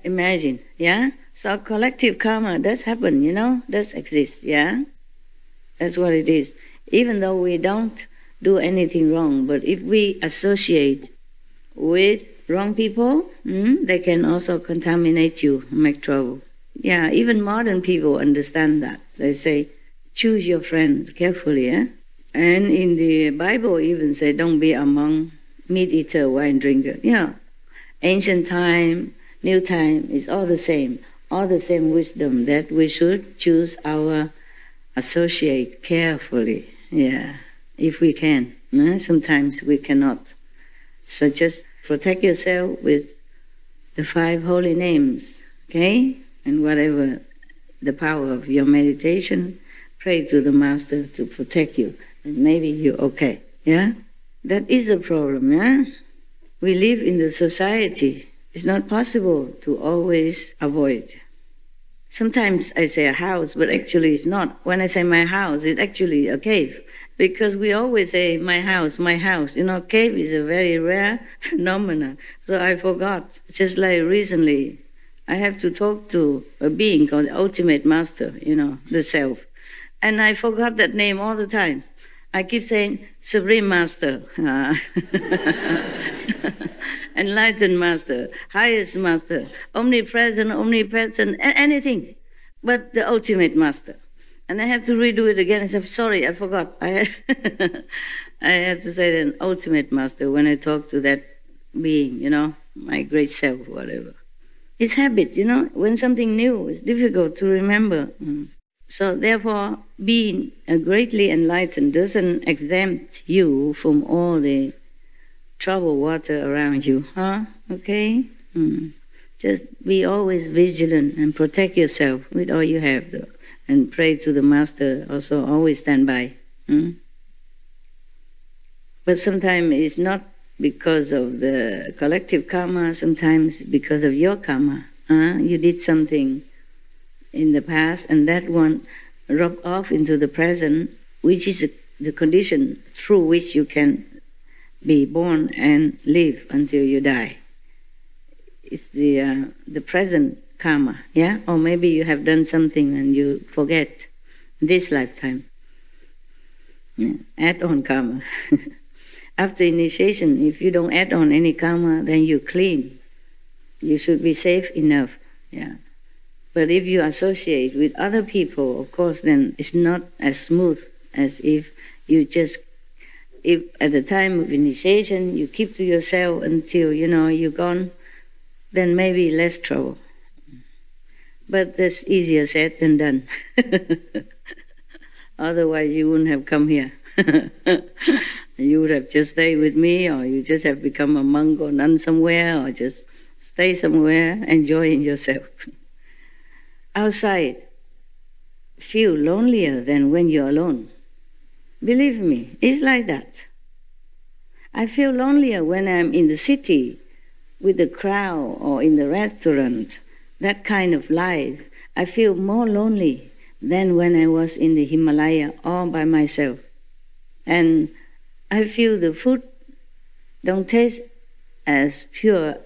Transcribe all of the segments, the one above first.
Imagine, yeah? So collective karma does happen, does exist, yeah? That's what it is. Even though we don't do anything wrong, but if we associate with wrong people, they can also contaminate you, make trouble. Yeah, even modern people understand that. They say, choose your friends carefully, eh? And in the Bible even say, don't be among meat eater, wine drinker. Yeah, ancient time, new time is all the same wisdom that we should choose our associate carefully, yeah, if we can. Sometimes we cannot. So just protect yourself with the 5 holy names, okay? And whatever the power of your meditation, pray to the Master to protect you, and maybe you're okay, yeah? That is a problem, yeah? We live in the society. It's not possible to always avoid. Sometimes I say a house, but actually it's not. When I say my house, it's actually a cave. Because we always say, my house, my house. Cave is a very rare phenomenon. So I forgot. Just like recently, I have to talk to a being called the Ultimate Master, the Self. And I forgot that name all the time. I keep saying, Supreme Master, Enlightened Master, Highest Master, Omnipresent, anything but the Ultimate Master. And I have to redo it again. I said, sorry, I forgot. I have to say the Ultimate Master when I talk to that being, my great self, whatever. It's habit, when something new is difficult to remember. So therefore, being greatly enlightened doesn't exempt you from all the troubled water around you, huh? Okay? Just be always vigilant and protect yourself with all you have, though. And pray to the Master, also always stand by. But sometimes it's not because of the collective karma, sometimes because of your karma. You did something in the past, and that one rubbed off into the present, which is the condition through which you can be born and live until you die. It's the present karma, yeah? Or maybe you have done something and you forget this lifetime. Yeah. Add on karma. After initiation, if you don't add on any karma, then you're clean. You should be safe enough, yeah. But if you associate with other people, of course, then it's not as smooth as if you just, if at the time of initiation you keep to yourself until, you're gone, then maybe less trouble. But that's easier said than done. Otherwise you wouldn't have come here. You would have just stayed with me, or you just have become a monk or nun somewhere, or just stay somewhere enjoying yourself. Outside, feel lonelier than when you're alone. Believe me, it's like that. I feel lonelier when I'm in the city with the crowd or in the restaurant, that kind of life. I feel more lonely than when I was in the Himalaya all by myself. And I feel the food don't taste as pure,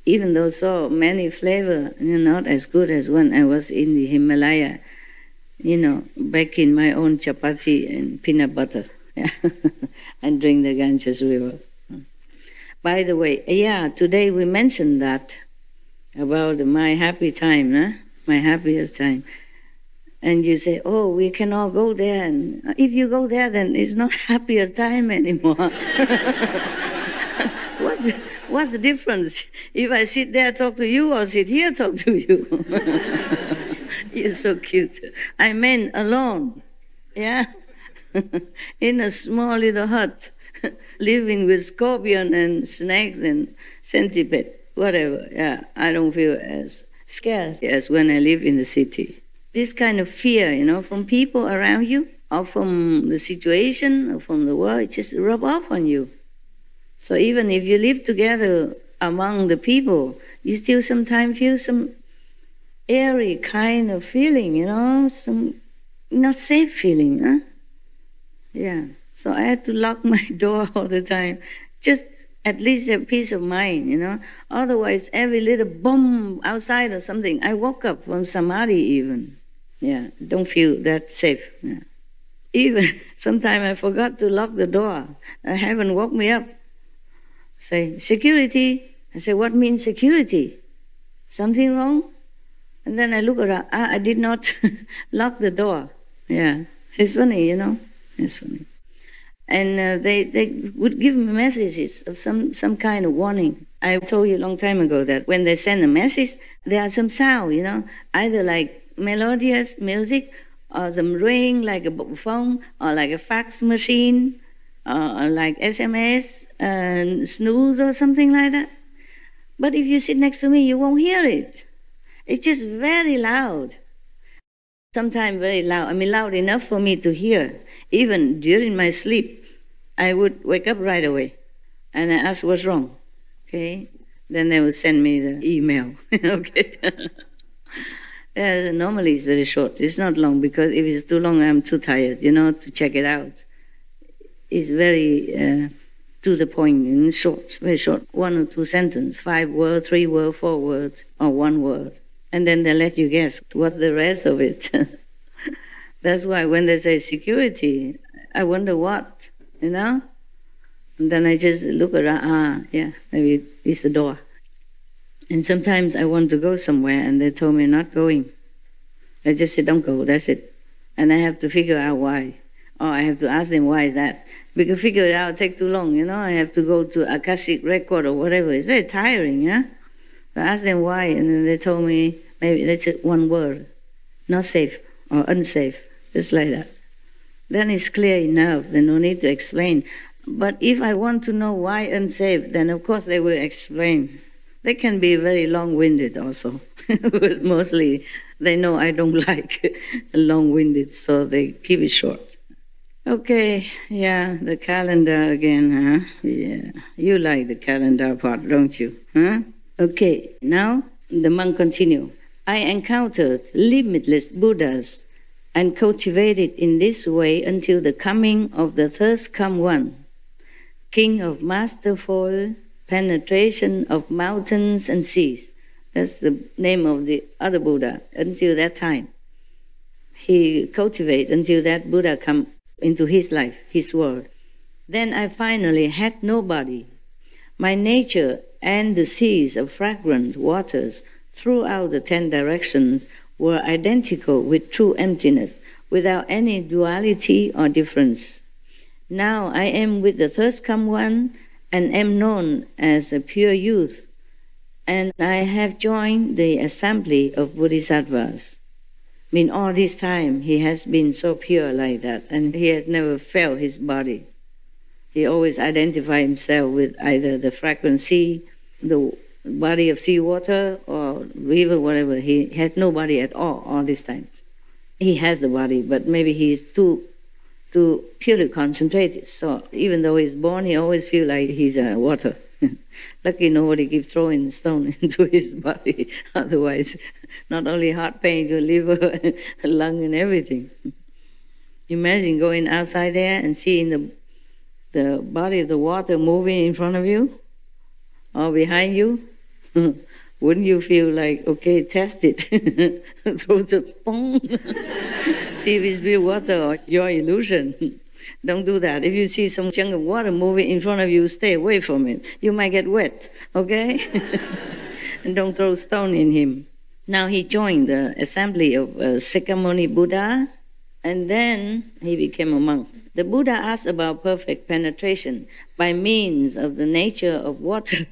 even though so many flavor, not as good as when I was in the Himalaya, back in my own chapati and peanut butter, and drink the Ganges River. By the way, today we mentioned that about my happy time, my happiest time. And you say, oh, we can all go there. And if you go there, then it's not happiest time anymore. What's the difference? If I sit there, talk to you, or sit here, talk to you? You're so cute. I meant alone, yeah? In a small little hut, living with scorpion and snakes and centipede, whatever. Yeah, I don't feel as scared as when I live in the city. This kind of fear, from people around you, or from the situation, or from the world, it just rub off on you. So even if you live together among the people, you still sometimes feel some airy kind of feeling, some not safe feeling, huh? Yeah. So I had to lock my door all the time. Just at least have peace of mind, you know. Otherwise, every little bomb outside or something, I woke up from samadhi even. Yeah, don't feel that safe. Yeah. Even sometimes I forgot to lock the door. Heaven woke me up. Say, security. I say, what means security? Something wrong? And then I look around. I did not lock the door. Yeah, it's funny, you know. It's funny. And they would give me messages of some kind of warning. I told you a long time ago that when they send a message, there are some sound, you know, either like melodious music or some ring like a phone or like a fax machine or like SMS, snooze or something like that. But if you sit next to me, you won't hear it. It's just very loud. Sometimes very loud. I mean, loud enough for me to hear. Even during my sleep, I would wake up right away and I ask what's wrong. Okay? Then they would send me the email. Okay? Yeah, normally it's very short. It's not long because if it's too long, I'm too tired, you know, to check it out. It's very to the point, and short, very short. 1 or 2 sentences, 5 words, 3 words, 4 words, or 1 word. And then they let you guess what's the rest of it. That's why when they say security, I wonder what, you know? And then I just look around, yeah, maybe it's the door. And sometimes I want to go somewhere and they told me not going. They just said, don't go, that's it. And I have to figure out why. Or I have to ask them, why is that? Because figure it out take too long, you know? I have to go to Akashic record or whatever. It's very tiring, yeah? I asked them why, and then they told me, maybe that's it, 1 word, not safe or unsafe, just like that. Then it's clear enough, there's no need to explain. But if I want to know why unsafe, then of course they will explain. They can be very long-winded also, but mostly they know I don't like long-winded, so they keep it short. Okay, yeah, the calendar again, huh? Yeah, you like the calendar part, don't you? Huh? Okay, now the monk continued. I encountered limitless Buddhas and cultivated in this way until the coming of the third come one, king of masterful penetration of mountains and seas. That's the name of the other Buddha. Until that time, he cultivated until that Buddha come into his life, his world. Then I finally had nobody. My nature and the seas of fragrant waters throughout the 10 directions were identical with true emptiness, without any duality or difference. Now I am with the third come one and am known as a pure youth, and I have joined the assembly of Bodhisattvas. I mean, all this time he has been so pure like that, and he has never felt his body. He always identified himself with either the fragrant sea, the body of seawater, or river, whatever. He had no body at all this time. He has the body, but maybe he's too purely concentrated. So even though he's born, he always feels like he's water. Lucky nobody keeps throwing stone into his body. Otherwise, not only heart pain, your liver, lung, and everything. Imagine going outside there and seeing the body of the water moving in front of you or behind you. Wouldn't you feel like, okay, test it? Throw the pong. See if it's real water or your illusion. Don't do that. If you see some chunk of water moving in front of you, stay away from it. You might get wet, okay? And don't throw stone in him. Now he joined the assembly of Sakyamuni Buddha, and then he became a monk. The Buddha asked about perfect penetration by means of the nature of water.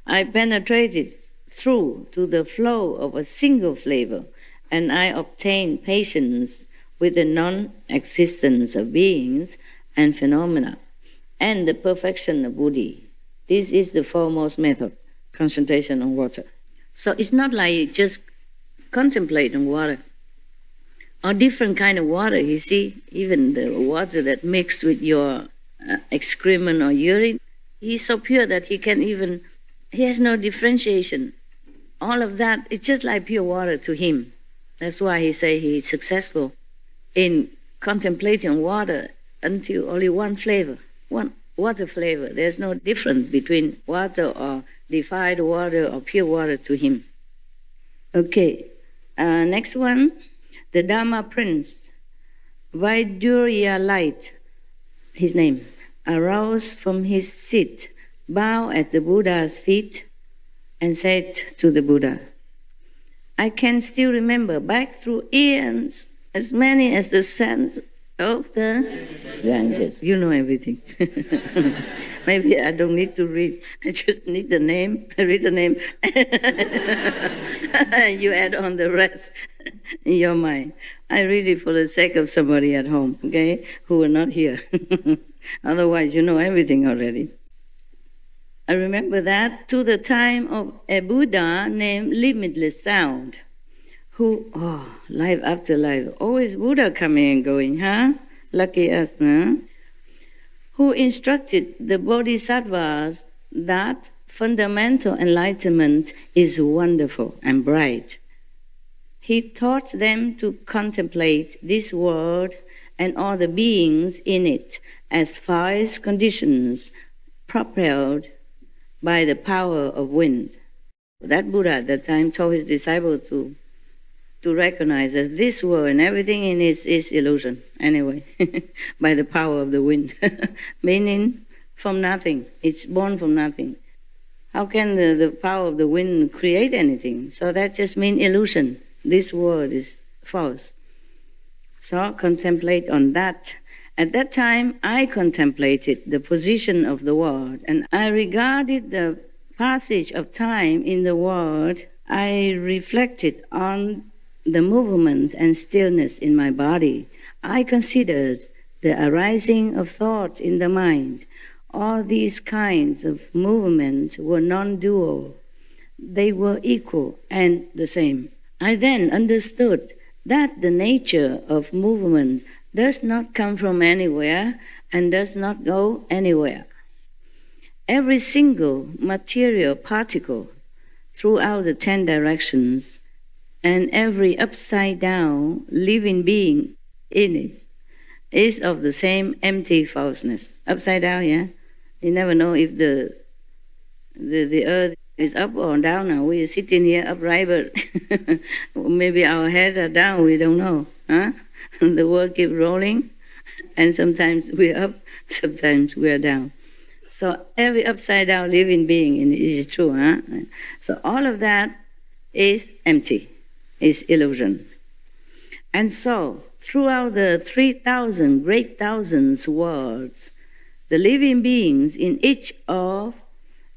I penetrated through to the flow of a single flavor, and I obtained patience with the non-existence of beings and phenomena, and the perfection of Buddhi. This is the foremost method, concentration on water. So it's not like you just contemplate on water, or different kind of water, you see, even the water that mixed with your excrement or urine. He's so pure that he has no differentiation. All of that, it's just like pure water to him. That's why he say he's successful in contemplating water until only one flavor, one water flavor. There's no difference between water or defiled water or pure water to him. Okay, next one, the Dharma Prince, Vaidurya Light, his name, arose from his seat, bowed at the Buddha's feet, and said to the Buddha, I can still remember back through eons, as many as the sands of the Ganges. You know everything. Maybe I don't need to read. I just need the name. I read the name. You add on the rest in your mind. I read it for the sake of somebody at home, okay, who are not here. Otherwise, you know everything already. I remember that to the time of a Buddha named Limitless Sound, who, life after life, always Buddha coming and going, huh? Lucky us, huh? Who instructed the bodhisattvas that fundamental enlightenment is wonderful and bright. He taught them to contemplate this world and all the beings in it as forest conditions propelled by the power of wind. That Buddha at that time told his disciples to recognize that this world and everything in it is illusion, anyway, by the power of the wind. Meaning from nothing. It's born from nothing. How can the power of the wind create anything? So that just means illusion. This world is false. So contemplate on that. At that time, I contemplated the position of the world, and I regarded the passage of time in the world. I reflected on the movement and stillness in my body. I considered the arising of thought in the mind. All these kinds of movements were non-dual. They were equal and the same. I then understood that the nature of movement does not come from anywhere and does not go anywhere. Every single material particle throughout the 10 directions and every upside-down living being in it is of the same empty falseness. Upside down, yeah? You never know if the earth is up or down now. We are sitting here upright, but maybe our heads are down, we don't know. Huh? The world keeps rolling, and sometimes we're up, sometimes we're down. So every upside-down living being in it is true. Huh? So all of that is empty. Is illusion. And so, throughout the 3,000 great thousands worlds, the living beings in each of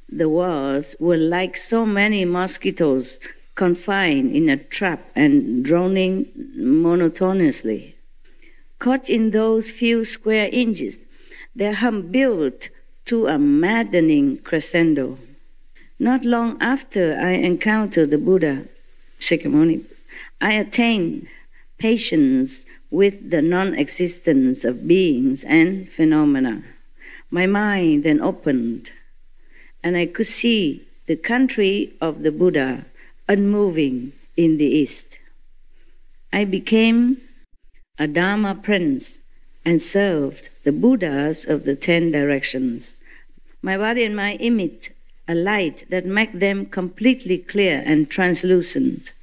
the worlds were like so many mosquitoes confined in a trap and droning monotonously. Caught in those few square inches, their hum built to a maddening crescendo. Not long after I encountered the Buddha, Shakyamuni, I attained patience with the non-existence of beings and phenomena. My mind then opened, and I could see the country of the Buddha unmoving in the east. I became a Dharma prince and served the Buddhas of the 10 directions. My body and mind emit a light that makes them completely clear and translucent.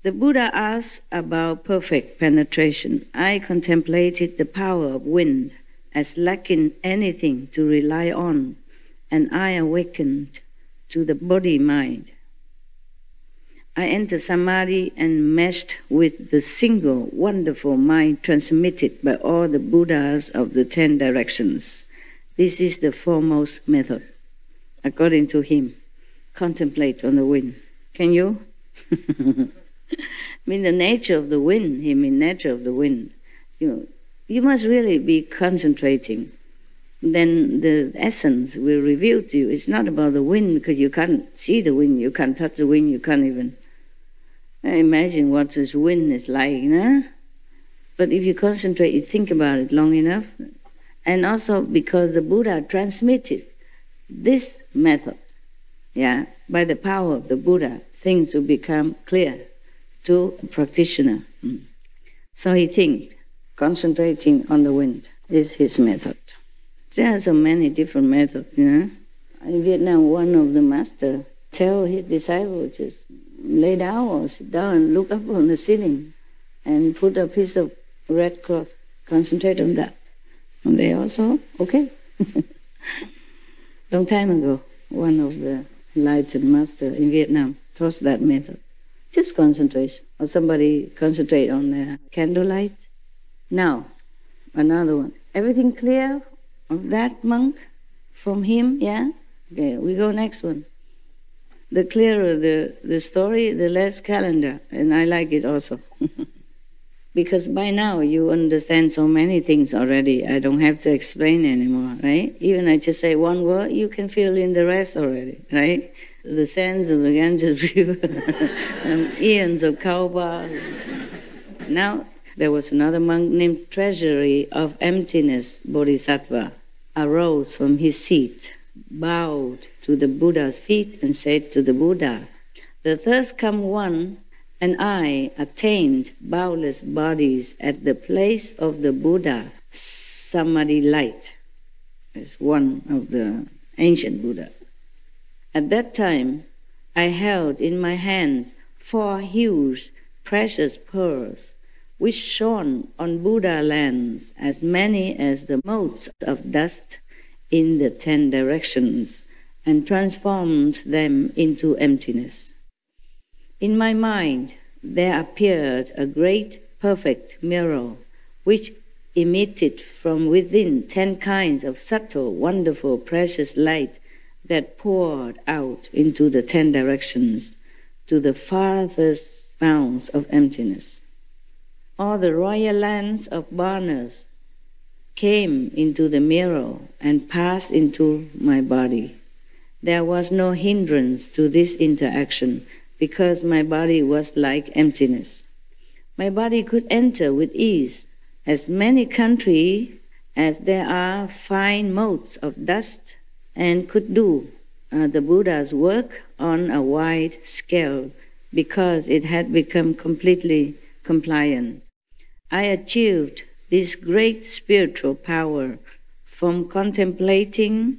The Buddha asked about perfect penetration. I contemplated the power of wind as lacking anything to rely on, and I awakened to the body-mind. I entered Samadhi and meshed with the single wonderful mind transmitted by all the Buddhas of the 10 directions. This is the foremost method, according to him. Contemplate on the wind. Can you? I mean the nature of the wind, he means nature of the wind. You must really be concentrating. Then the essence will reveal to you. It's not about the wind, because you can't see the wind, you can't touch the wind, you can't even imagine what this wind is like. Nah? But if you concentrate, you think about it long enough, and also because the Buddha transmitted this method, yeah, by the power of the Buddha, things will become clear to a practitioner. So he thinks concentrating on the wind is his method. There are so many different methods, you know. In Vietnam, one of the masters tell his disciple just lay down or sit down and look up on the ceiling and put a piece of red cloth, concentrate on that. And they also, okay. Long time ago, one of the enlightened masters in Vietnam taught that method. Just concentration. Or somebody concentrate on the candlelight. Now, another one. Everything clear of that monk from him, yeah? Okay, we go next one. The clearer the story, the less calendar. And I like it also. Because by now you understand so many things already. I don't have to explain anymore, right? Even I just say one word, you can fill in the rest already, right? The sands of the Ganges River, eons of Kaaba. Now, there was another monk named Treasury of Emptiness Bodhisattva, arose from his seat, bowed to the Buddha's feet and said to the Buddha, "The thirst come one, and I attained boundless bodies at the place of the Buddha, Samadhi light." It's one of the ancient Buddha. At that time, I held in my hands 4 huge precious pearls, which shone on Buddha lands as many as the motes of dust in the 10 directions, and transformed them into emptiness. In my mind, there appeared a great perfect mirror, which emitted from within 10 kinds of subtle, wonderful, precious light that poured out into the 10 directions to the farthest bounds of emptiness. All the royal lands of Varnas came into the mirror and passed into my body. There was no hindrance to this interaction because my body was like emptiness. My body could enter with ease as many countries as there are fine motes of dust, and could do the Buddha's work on a wide scale because it had become completely compliant. I achieved this great spiritual power from contemplating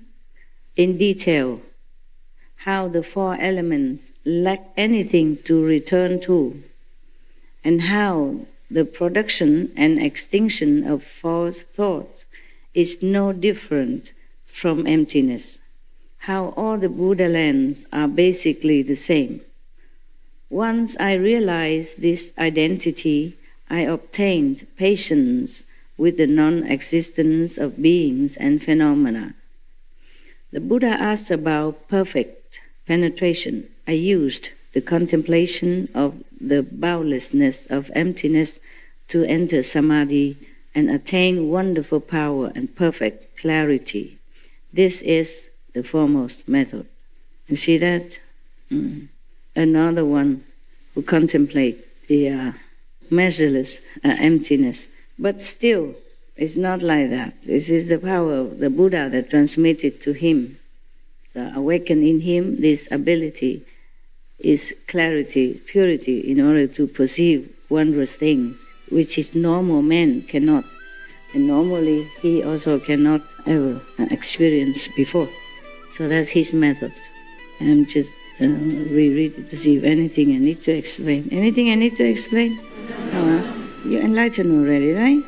in detail how the 4 elements lack anything to return to, and how the production and extinction of false thoughts is no different from emptiness, how all the Buddha lands are basically the same. Once I realized this identity, I obtained patience with the non-existence of beings and phenomena. The Buddha asked about perfect penetration. I used the contemplation of the boundlessness of emptiness to enter samadhi and attain wonderful power and perfect clarity. This is the foremost method. You see that? Another one who contemplate the measureless emptiness. But still, it's not like that. This is the power of the Buddha that transmitted to him. So awaken in him this ability, is clarity, purity, in order to perceive wondrous things, which is normal man cannot. And normally he also cannot ever experience before. So that's his method. And I'm just reread it to see if anything I need to explain. Anything I need to explain? No, you enlightened already, right?